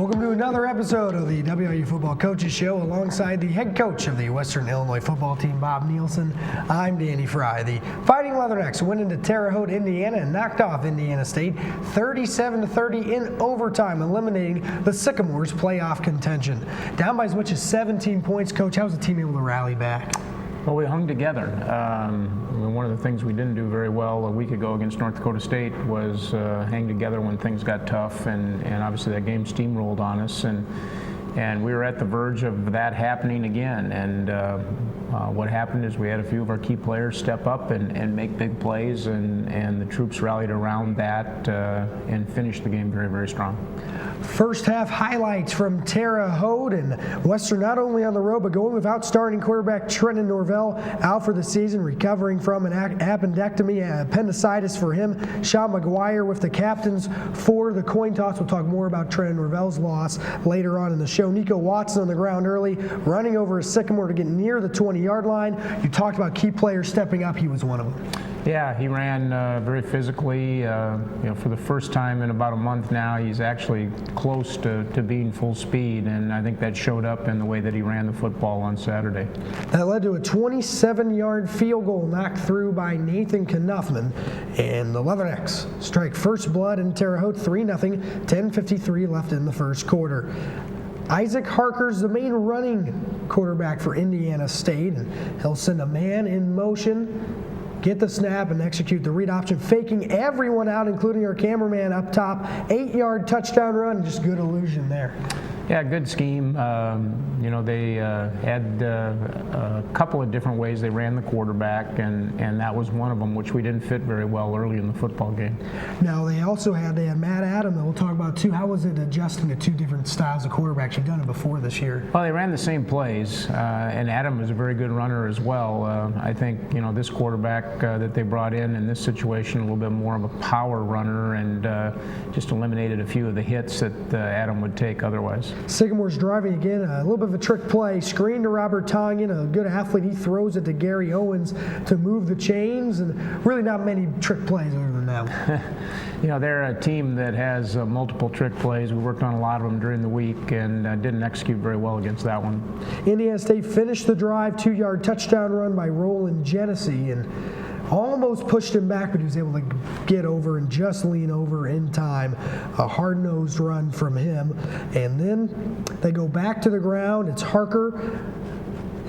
Welcome to another episode of the WIU Football Coaches Show alongside the head coach of the Western Illinois football team, Bob Nielsen. I'm Danny Fry. The Fighting Leathernecks went into Terre Haute, Indiana and knocked off Indiana State 37-30 in overtime, eliminating the Sycamores' playoff contention. Down by as much as 17 points, Coach, how was the team able to rally back? Well, we hung together. One of the things we didn't do very well a week ago against North Dakota State was hang together when things got tough, and obviously that game steamrolled on us, and we were at the verge of that happening again. And what happened is we had a few of our key players step up and make big plays, and the troops rallied around that and finished the game very, very strong. First half highlights from Terre Haute, and Western not only on the road but going without starting quarterback Trenton Norvell out for the season, recovering from an appendicitis for him. Sean McGuire with the captains for the coin toss. We'll talk more about Trenton Norvell's loss later on in the show. Nico Watson on the ground early, running over a Sycamore to get near the 20-yard line. You talked about key players stepping up. He was one of them. Yeah, he ran very physically. For the first time in about a month now, he's actually close to being full speed, and I think that showed up in the way that he ran the football on Saturday. That led to a 27-yard field goal knocked through by Nathan Knuffman, and the Leathernecks strike first blood in Terre Haute 3-0, 10:53 left in the first quarter. Isaac Harker's the main running quarterback for Indiana State, and he'll send a man in motion, get the snap, and execute the read option, faking everyone out, including our cameraman up top. 8-yard touchdown run, just good illusion there. Yeah, good scheme. They had a couple of different ways they ran the quarterback, and that was one of them, which we didn't fit very well early in the football game. Now, they had Matt Adam that we'll talk about too. How was it adjusting to two different styles of quarterbacks? You've done it before this year. Well, they ran the same plays, and Adam was a very good runner as well. I think, this quarterback that they brought in this situation, a little bit more of a power runner, and just eliminated a few of the hits that Adam would take otherwise. Sycamore's driving again, a little bit of a trick play, screen to Robert Tongan, a good athlete. He throws it to Gary Owens to move the chains, and really not many trick plays other than that. They're a team that has multiple trick plays. We worked on a lot of them during the week and didn't execute very well against that one. Indiana State finished the drive, 2-yard touchdown run by Roland Genesee, and almost pushed him back, but he was able to get over and just lean over in time. A hard-nosed run from him. And then they go back to the ground. It's Harker.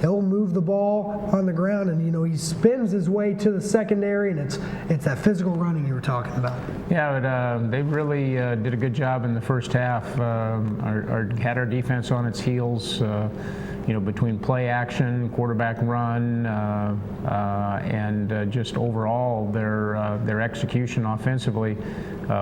He'll move the ball on the ground, and he spins his way to the secondary, and it's that physical running you were talking about. Yeah, they really did a good job in the first half. Had our defense on its heels. Between play action, quarterback run, and just overall their execution offensively,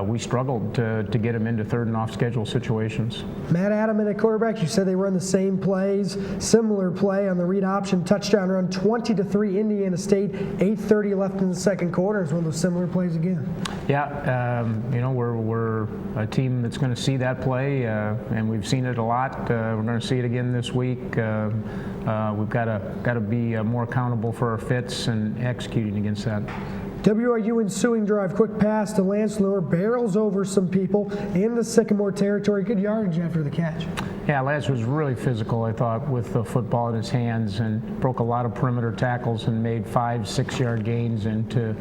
we struggled to get them into third and off schedule situations. Matt Adam at quarterback, you said they run the same plays, similar play on the read option, touchdown run, 20-3 Indiana State, 8:30 left in the second quarter. It's one of those similar plays again. Yeah, we're a team that's going to see that play, and we've seen it a lot. We're going to see it again this week. We've got to be more accountable for our fits and executing against that. WIU ensuing drive, quick pass to Lance Lure, barrels over some people in the Sycamore territory. Good yardage after the catch. Yeah, Lance was really physical, I thought, with the football in his hands, and broke a lot of perimeter tackles and made 5-6-yard gains into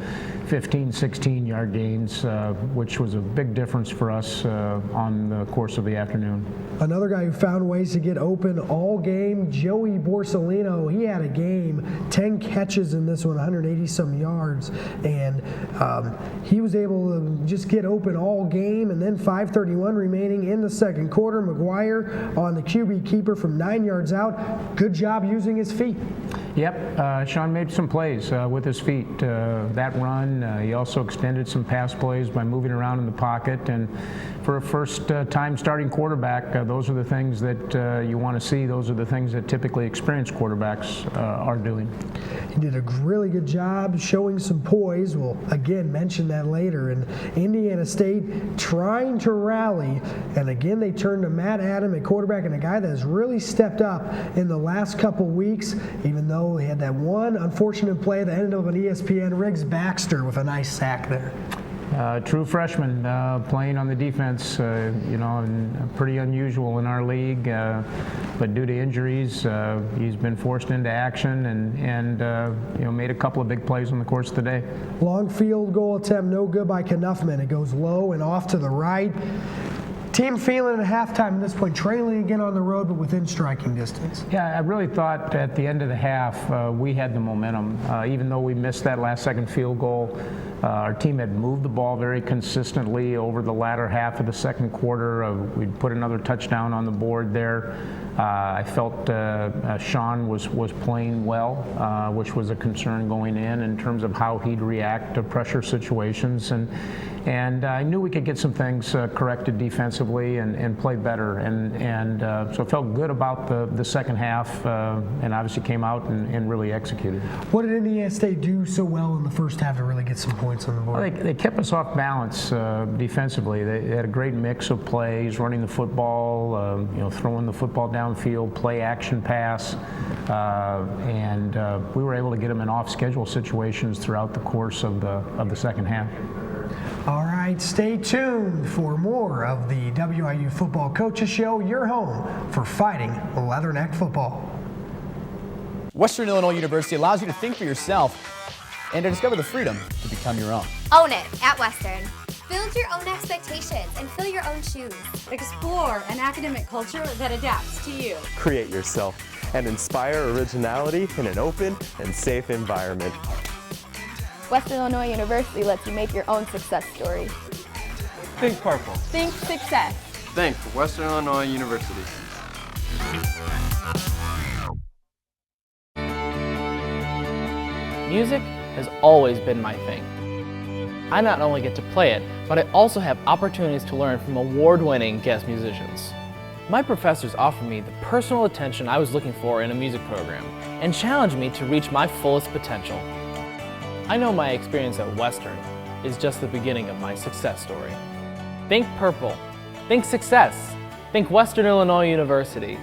15-16-yard gains, which was a big difference for us on the course of the afternoon. Another guy who found ways to get open all game, Joey Borsellino. He had a game, 10 catches in this one, 180-some yards, and he was able to just get open all game, and then 5:31 remaining in the second quarter. McGuire on the QB keeper from 9 yards out. Good job using his feet. Yep, Sean made some plays with his feet. That run, he also extended some pass plays by moving around in the pocket, and for a first-time starting quarterback, those are the things that you want to see. Those are the things that typically experienced quarterbacks are doing. He did a really good job showing some poise. We'll again mention that later. And Indiana State trying to rally, and again they turned to Matt Adam at quarterback, and a guy that has really stepped up in the last couple weeks, even though they had that one unfortunate play that ended up on ESPN. Riggs Baxter with a nice sack there. True freshman playing on the defense, and pretty unusual in our league. But due to injuries, he's been forced into action and made a couple of big plays on the course today. Long field goal attempt, no good by Knuffman. It goes low and off to the right. Team feeling at halftime at this point, trailing again on the road, but within striking distance. Yeah, I really thought at the end of the half we had the momentum. Even though we missed that last-second field goal, our team had moved the ball very consistently over the latter half of the second quarter. We'd put another touchdown on the board there. I felt Sean was playing well, which was a concern going in terms of how he'd react to pressure situations. And I knew we could get some things corrected defensively and play better. So I felt good about the second half and obviously came out and really executed. What did Indiana State do so well in the first half to really get some points on the board? Well, they kept us off balance defensively. They had a great mix of plays, running the football, throwing the football downfield, play action pass, and we were able to get them in off-schedule situations throughout the course of the second half. All right, stay tuned for more of the WIU Football Coaches Show, your home for fighting Leatherneck football. Western Illinois University allows you to think for yourself and to discover the freedom to become your own. Own it at Western. Build your own expectations and fill your own shoes. Explore an academic culture that adapts to you. Create yourself and inspire originality in an open and safe environment. Western Illinois University lets you make your own success story. Think purple. Think success. Think Western Illinois University. Music has always been my thing. I not only get to play it, but I also have opportunities to learn from award-winning guest musicians. My professors offer me the personal attention I was looking for in a music program and challenge me to reach my fullest potential. I know my experience at Western is just the beginning of my success story. Think purple. Think success. Think Western Illinois University.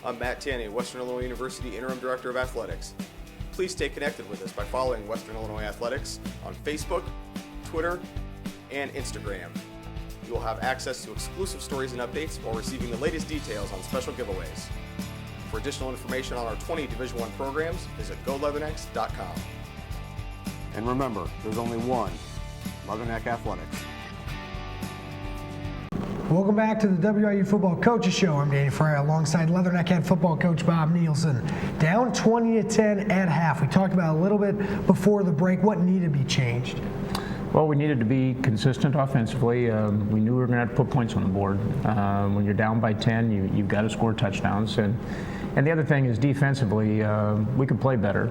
I'm Matt Tanney, Western Illinois University Interim Director of Athletics. Please stay connected with us by following Western Illinois Athletics on Facebook, Twitter, and Instagram. You will have access to exclusive stories and updates while receiving the latest details on special giveaways. For additional information on our 20 Division I programs, visit goleathernecks.com. And remember, there's only one Leatherneck Athletics. Welcome back to the WIU Football Coaches Show. I'm Danny Fryer alongside Leatherneck head football coach Bob Nielsen. Down 20-10 at half. We talked about a little bit before the break what needed to be changed. Well, we needed to be consistent offensively. We knew we were going to have to put points on the board. When you're down by 10, you've got to score touchdowns. And the other thing is defensively, we could play better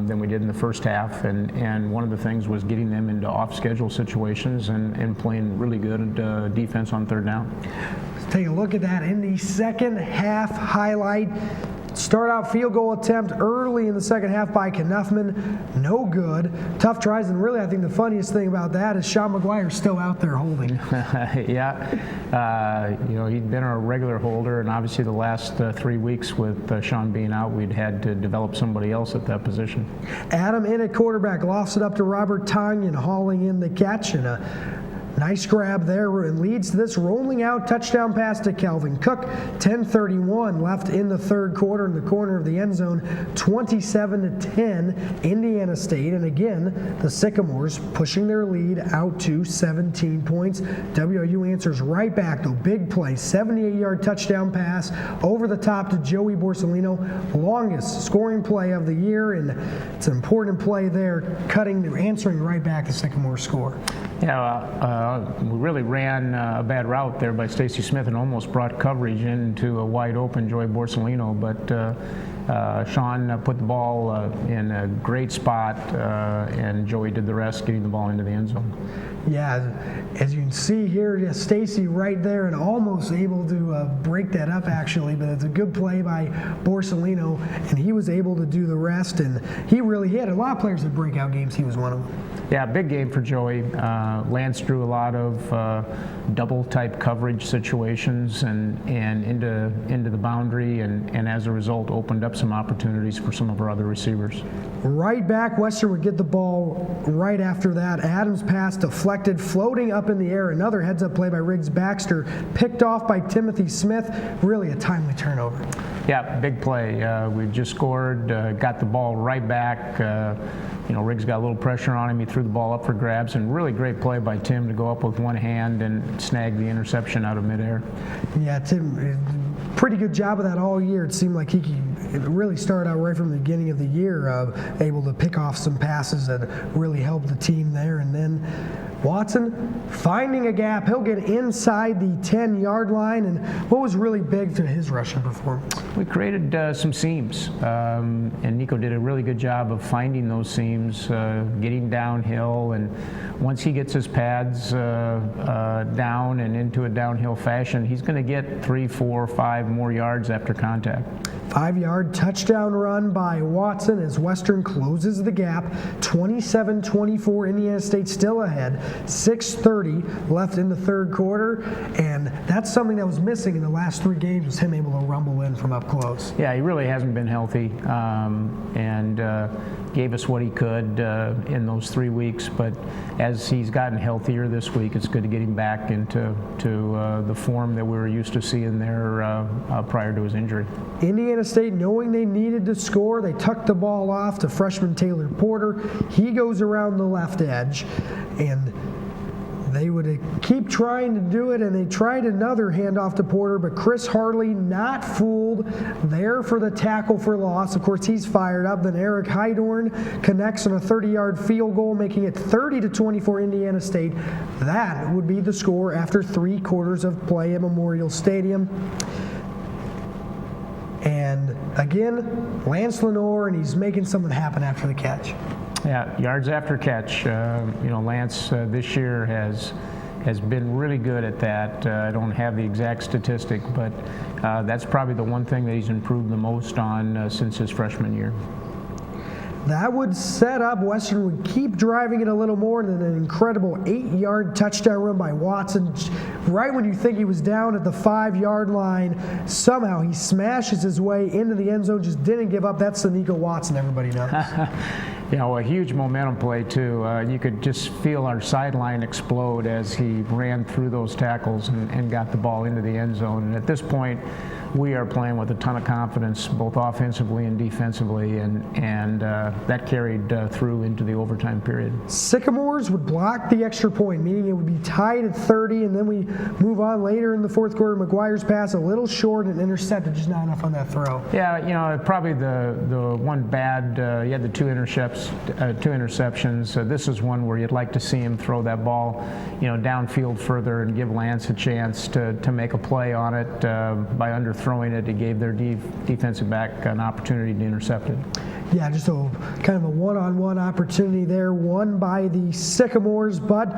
than we did in the first half. And one of the things was getting them into off-schedule situations and playing really good defense on third down. Let's take a look at that in the second half highlight. Start out field goal attempt early in the second half by Knuffman. No good. Tough tries, and really I think the funniest thing about that is Sean McGuire's still out there holding. Yeah. He'd been our regular holder, and obviously the last 3 weeks with Sean being out, we'd had to develop somebody else at that position. Adam in at quarterback lofts it up to Robert Tonyan, hauling in the catch, and a nice grab there and leads to this rolling out touchdown pass to Calvin Cook. 10:31 left in the third quarter in the corner of the end zone. 27-10 Indiana State. And again, the Sycamores pushing their lead out to 17 points. WIU answers right back though. Big play, 78-yard touchdown pass over the top to Joey Borsellino. Longest scoring play of the year, and it's an important play there, answering right back the Sycamore score. Yeah, we really ran a bad route there by Stacy Smith and almost brought coverage into a wide open Joey Borsellino, but Sean put the ball in a great spot, and Joey did the rest, getting the ball into the end zone. Yeah, as you can see here, Stacy right there and almost able to break that up actually, but it's a good play by Borsellino, and he was able to do the rest, and he had a lot of players that breakout games. He was one of them. Yeah, big game for Joey. Lance drew a lot of double type coverage situations and into the boundary, and as a result opened up some opportunities for some of our other receivers. Right back, Western would get the ball right after that. Adams' pass deflected, floating up in the air. Another heads-up play by Riggs Baxter, picked off by Timothy Smith. Really a timely turnover. Yeah, big play. We just scored, got the ball right back. Riggs got a little pressure on him. He threw the ball up for grabs, and really great play by Tim to go up with one hand and snag the interception out of midair. Yeah, Tim, pretty good job of that all year. It seemed like he really started out right from the beginning of the year, able to pick off some passes that really helped the team there. And then Watson finding a gap. He'll get inside the 10-yard line. And what was really big to his rushing performance? We created some seams, and Nico did a really good job of finding those seams, getting downhill. And once he gets his pads down and into a downhill fashion, he's going to get 3, 4, 5 more yards after contact. 5-yard touchdown run by Watson as Western closes the gap. 27-24, Indiana State still ahead. 6:30 left in the third quarter, and that's something that was missing in the last 3 games, was him able to rumble in from up close. Yeah, he really hasn't been healthy, and gave us what he could in those 3 weeks, but as he's gotten healthier this week, it's good to get him back into the form that we were used to seeing there prior to his injury. Indiana State, knowing they needed to score, they tucked the ball off to freshman Taylor Porter. He goes around the left edge, and they would keep trying to do it, and they tried another handoff to Porter, but Chris Hartley, not fooled, there for the tackle for loss. Of course, he's fired up. Then Eric Heidorn connects on a 30-yard field goal, making it 30-24 Indiana State. That would be the score after 3 quarters of play at Memorial Stadium. And again, Lance Lenore, and he's making something happen after the catch. Yeah, yards after catch. Lance this year has been really good at that. I don't have the exact statistic, but that's probably the one thing that he's improved the most on since his freshman year. That would set up, Western would keep driving it a little more, and then an incredible 8-yard touchdown run by Watson. Right when you think he was down at the 5-yard line, somehow he smashes his way into the end zone, just didn't give up. That's the Nico Watson everybody knows. A huge momentum play, too. You could just feel our sideline explode as he ran through those tackles and got the ball into the end zone. And at this point, we are playing with a ton of confidence, both offensively and defensively, and that carried through into the overtime period. Sycamores would block the extra point, meaning it would be tied at 30, and then we move on later in the fourth quarter. McGuire's pass a little short and intercepted, just not enough on that throw. Yeah, probably the one bad, he had the 2 interceptions. This is one where you'd like to see him throw that ball, downfield further and give Lance a chance to make a play on it. By underthrowing it, it gave their defensive back an opportunity to intercept it. Yeah, just kind of a one-on-one opportunity there, won by the Sycamores, but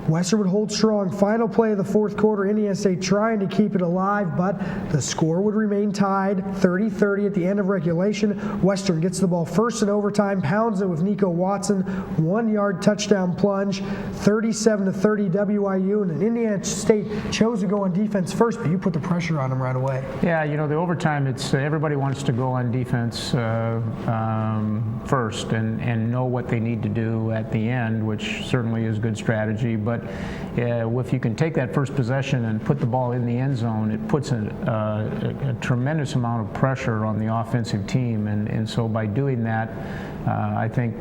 Western would hold strong. Final play of the fourth quarter, Indiana State trying to keep it alive, but the score would remain tied, 30-30 at the end of regulation. Western gets the ball first in overtime, pounds it with Nico Watson, 1-yard touchdown plunge, 37-30 WIU, and then Indiana State chose to go on defense first, but you put the pressure on them right away. Yeah, the overtime, it's everybody wants to go on defense first and know what they need to do at the end, which certainly is good strategy. But if you can take that first possession and put the ball in the end zone, it puts a tremendous amount of pressure on the offensive team. And so by doing that, I think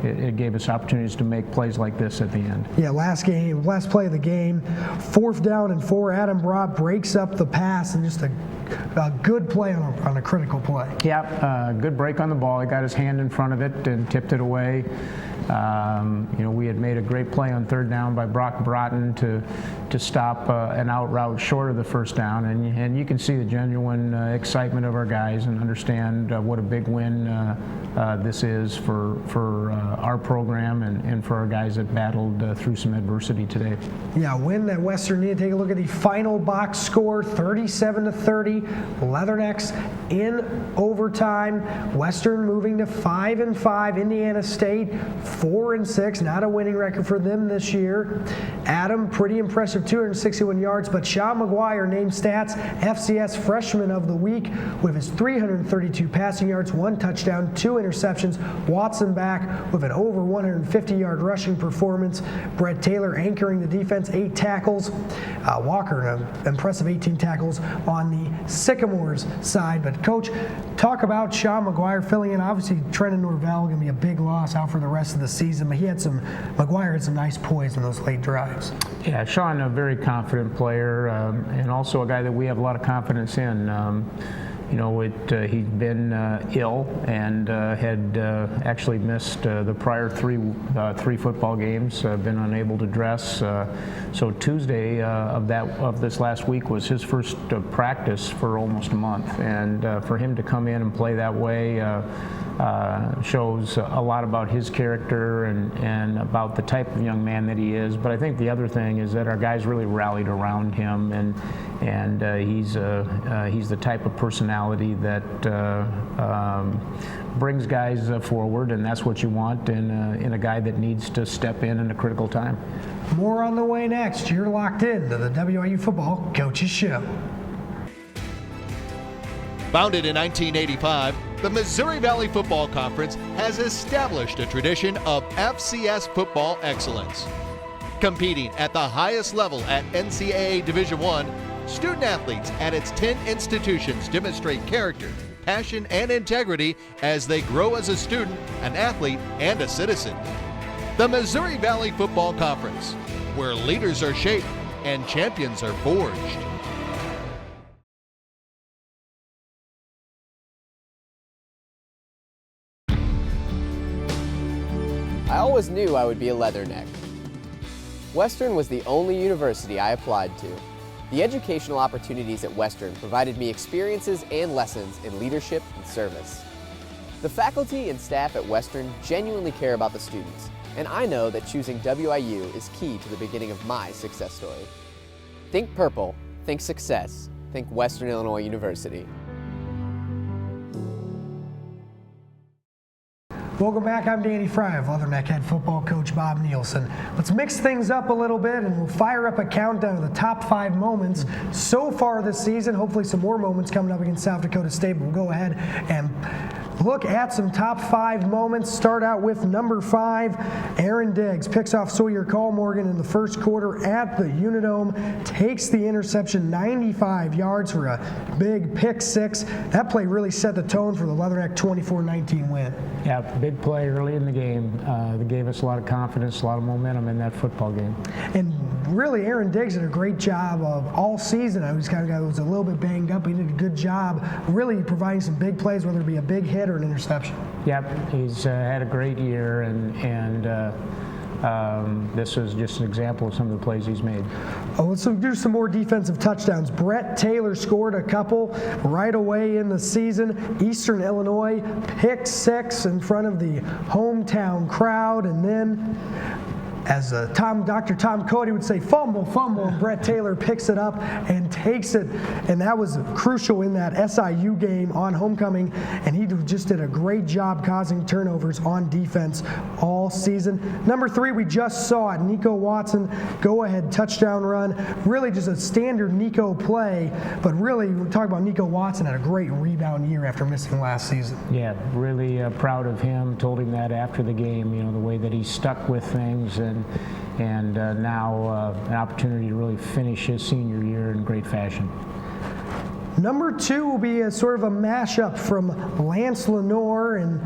it gave us opportunities to make plays like this at the end. Yeah, last play of the game, 4th down and 4. Adam Brock breaks up the pass and just a good play on a critical play. Yeah, good break on the ball. He got his hand in front of it and tipped it away. We had made a great play on 3rd down by Brock Broughton to stop an out route short of the 1st down, and you can see the genuine excitement of our guys and understand what a big win this is for our program and for our guys that battled through some adversity today. Yeah, win that Western needed. Take a look at the final box score, 37-30. Leathernecks in overtime. Western moving to 5-5. Indiana State 4-6. Not a winning record for them this year. Adam, pretty impressive, 261 yards. But Sean McGuire named Stats FCS Freshman of the Week with his 332 passing yards, 1 touchdown, 2 interceptions. Watson back with an over 150-yard rushing performance. Brett Taylor anchoring the defense, 8 tackles. Walker, an impressive 18 tackles on the Sycamores side. But Coach, talk about Sean McGuire filling in. Obviously, Trenton Norvell going to be a big loss out for the rest of the season, but McGuire had some nice poise in those late drives. Yeah, Sean, a very confident player, and also a guy that we have a lot of confidence in. He'd been ill and had actually missed the prior three football games, been unable to dress. So Tuesday of this last week was his first practice for almost a month, and for him to come in and play that way shows a lot about his character and about the type of young man that he is. But I think the other thing is that our guys really rallied around him, and he's the type of personality that brings guys forward, and that's what you want in a guy that needs to step in a critical time. More on the way next. You're locked in to the WIU Football Coaches Show. Founded in 1985, the Missouri Valley Football Conference has established a tradition of FCS football excellence. Competing at the highest level at NCAA Division I, student athletes at its 10 institutions demonstrate character, passion, and integrity as they grow as a student, an athlete, and a citizen. The Missouri Valley Football Conference, where leaders are shaped and champions are forged. I always knew I would be a Leatherneck. Western was the only university I applied to. The educational opportunities at Western provided me experiences and lessons in leadership and service. The faculty and staff at Western genuinely care about the students, and I know that choosing WIU is key to the beginning of my success story. Think purple, think success, think Western Illinois University. Welcome back. I'm Danny Fry of Leatherneck head football coach Bob Nielsen. Let's mix things up a little bit, and we'll fire up a countdown of the top 5 moments so far this season. Hopefully some more moments coming up against South Dakota State. We'll go ahead and look at some top 5 moments. Start out with number 5. Aaron Diggs picks off Sawyer Call-Morgan in the first quarter at the Unidome, takes the interception, 95 yards for a big pick 6. That play really set the tone for the Leatherneck 24-19 win. Yeah, big play early in the game that gave us a lot of confidence, a lot of momentum in that football game. And really, Aaron Diggs did a great job of all season. I was kind of a guy that was a little bit banged up, but he did a good job really providing some big plays, whether it be a big hit or an interception. Yep, he's had a great year, and this is just an example of some of the plays he's made. Oh, let's do some more defensive touchdowns. Brett Taylor scored a couple right away in the season. Eastern Illinois, pick 6 in front of the hometown crowd, and then as Dr. Tom Cody would say, fumble, and Brett Taylor picks it up and takes it, and that was crucial in that SIU game on homecoming, and he just did a great job causing turnovers on defense all season. Number 3, we just saw it, Nico Watson, go-ahead touchdown run, really just a standard Nico play, but really, we're talking about Nico Watson had a great rebound year after missing last season. Yeah, really proud of him, told him that after the game, the way that he stuck with things, and now an opportunity to really finish his senior year in great fashion. Number 2 will be a sort of a mashup from Lance Lenore, and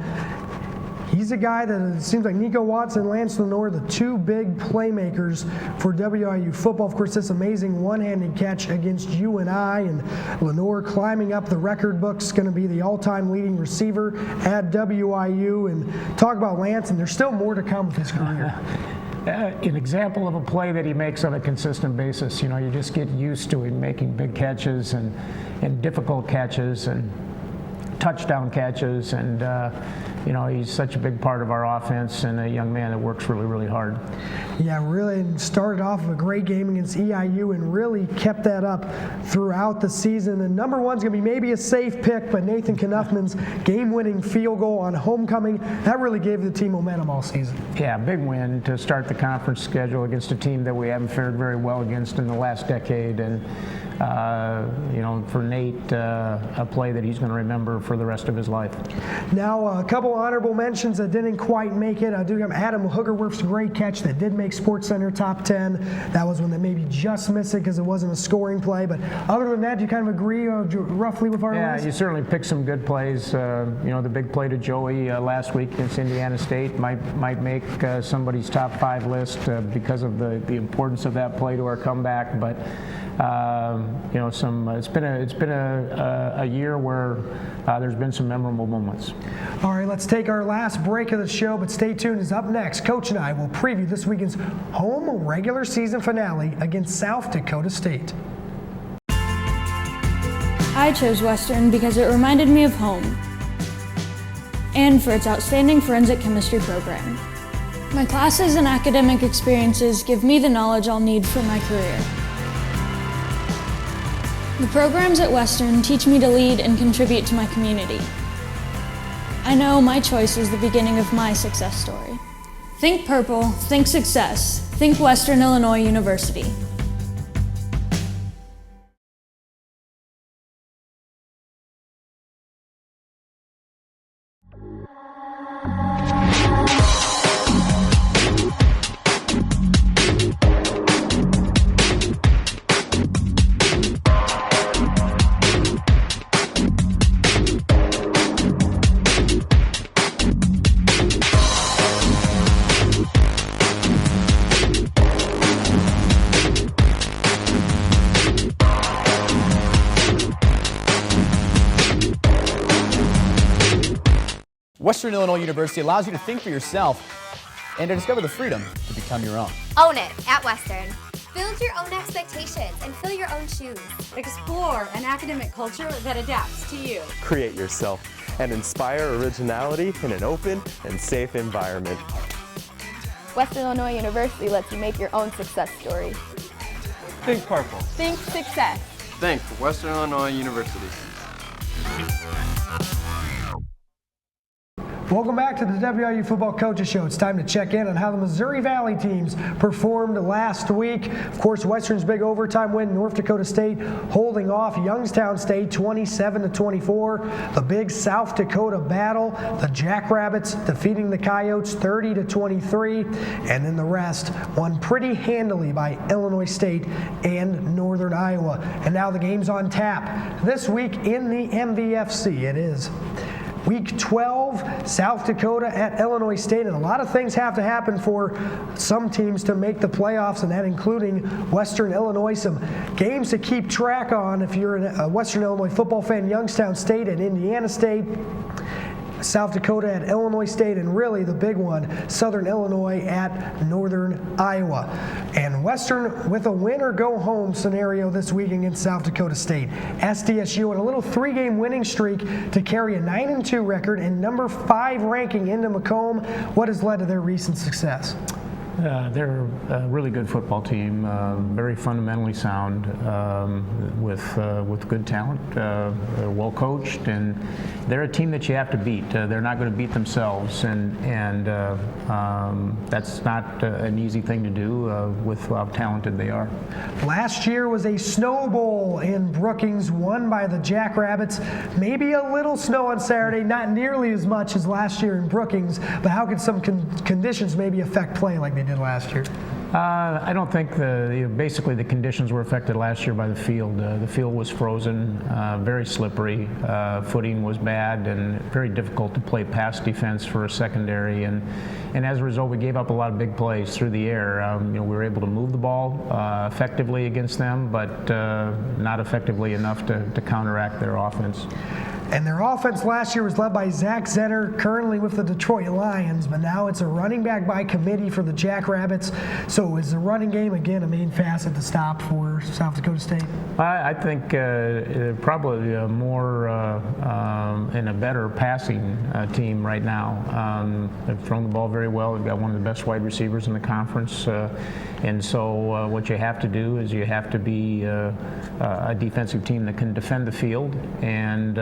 He's a guy that it seems like Nico Watson and Lance Lenore, the two big playmakers for WIU football. Of course, this amazing one-handed catch against UNI, and Lenore climbing up the record books, going to be the all-time leading receiver at WIU. And talk about Lance, and there's still more to come with his career. An example of a play that he makes on a consistent basis. You know, you just get used to him making big catches and difficult catches and touchdown catches, and you know, he's such a big part of our offense and a young man that works really, really hard. Yeah, really started off with a great game against EIU and really kept that up throughout the season. And number one's going to be maybe a safe pick, but Nathan Knuffman's game-winning field goal on homecoming, that really gave the team momentum all season. Yeah, big win to start the conference schedule against a team that we haven't fared very well against in the last decade. And you know, for Nate, a play that he's going to remember for the rest of his life. Now, a couple honorable mentions that didn't quite make it. I do have Adam Hoogerwerf's great catch that did make SportsCenter top 10. That was one that maybe just missed it because it wasn't a scoring play. But other than that, do you kind of agree roughly with our list? Yeah, you certainly picked some good plays. You know, the big play to Joey last week against Indiana State might make somebody's top 5 list because of the importance of that play to our comeback. But you know, it's been a year where there's been some memorable moments. All right, let's take our last break of the show, but stay tuned. Is up next. Coach and I will preview this weekend's home regular season finale against South Dakota State. I chose Western because it reminded me of home and for its outstanding forensic chemistry program. My classes and academic experiences give me the knowledge I'll need for my career. The programs at Western teach me to lead and contribute to my community. I know my choice is the beginning of my success story. Think purple, think success, think Western Illinois University. Western Illinois University allows you to think for yourself and to discover the freedom to become your own. Own it at Western. Build your own expectations and fill your own shoes. Explore an academic culture that adapts to you. Create yourself and inspire originality in an open and safe environment. Western Illinois University lets you make your own success story. Think purple. Think success. Think Western Illinois University. Welcome back to the WIU Football Coaches Show. It's time to check in on how the Missouri Valley teams performed last week. Of course, Western's big overtime win, North Dakota State holding off Youngstown State 27-24. The big South Dakota battle, the Jackrabbits defeating the Coyotes 30-23. And then the rest won pretty handily by Illinois State and Northern Iowa. And now the game's on tap. This week in the MVFC, it is Week 12, South Dakota at Illinois State, and a lot of things have to happen for some teams to make the playoffs, and that including Western Illinois. Some games to keep track on if you're a Western Illinois football fan: Youngstown State and Indiana State, South Dakota at Illinois State, and really the big one, Southern Illinois at Northern Iowa. And Western with a win or go home scenario this week against South Dakota State. SDSU on a little 3-game winning streak to carry a 9-2 record and number 5 ranking into Macomb. What has led to their recent success? They're a really good football team, very fundamentally sound, with good talent. They're well coached, and they're a team that you have to beat. They're not going to beat themselves, and that's not an easy thing to do with how talented they are. Last year was a snow bowl in Brookings, won by the Jackrabbits. Maybe a little snow on Saturday, not nearly as much as last year in Brookings, but how could some conditions maybe affect play like they did last year? I don't think basically the conditions were affected last year by the field. The field was frozen, very slippery, footing was bad, and very difficult to play pass defense for a secondary. And as a result, we gave up a lot of big plays through the air. We were able to move the ball effectively against them, but not effectively enough to counteract their offense. And their offense last year was led by Zach Zetter, currently with the Detroit Lions, but now it's a running back by committee for the Jackrabbits. So is the running game, again, a main facet to stop for South Dakota State? I think probably more and a better passing team right now. They've thrown the ball very well. They've got one of the best wide receivers in the conference. And so what you have to do is you have to be a defensive team that can defend the field and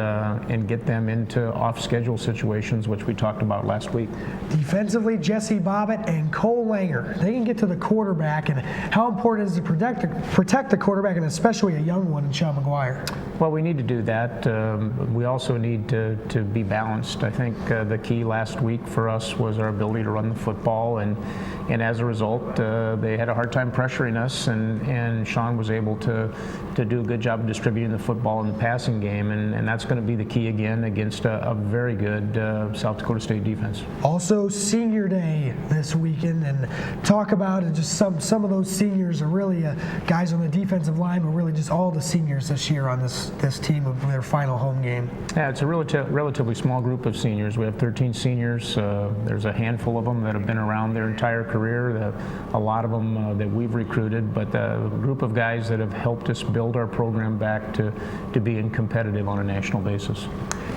get them into off-schedule situations, which we talked about last week. Defensively, Jesse Bobbitt and Cole Langer, they can get to the quarterback, and how important is it to protect the quarterback, and especially a young one in Sean McGuire? Well, we need to do that. We also need to be balanced. I think the key last week for us was our ability to run the football, and as a result, they had a hard time pressuring us, and Sean was able to do a good job of distributing the football in the passing game, and that's going to be the key again against a very good South Dakota State defense. Also, Senior Day this weekend, and talk about it, just some of those seniors are really guys on the defensive line, but really just all the seniors this year on this team of their final home game. Yeah, it's a relatively small group of seniors. We have 13 seniors. There's a handful of them that have been around their entire career, a lot of them that we've recruited, but a group of guys that have helped us build our program back to being competitive on a national basis.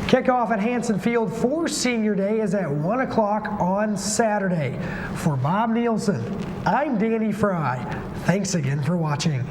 Kickoff at Hanson Field for Senior Day is at 1 o'clock on Saturday. For Bob Nielsen, I'm Danny Fry. Thanks again for watching.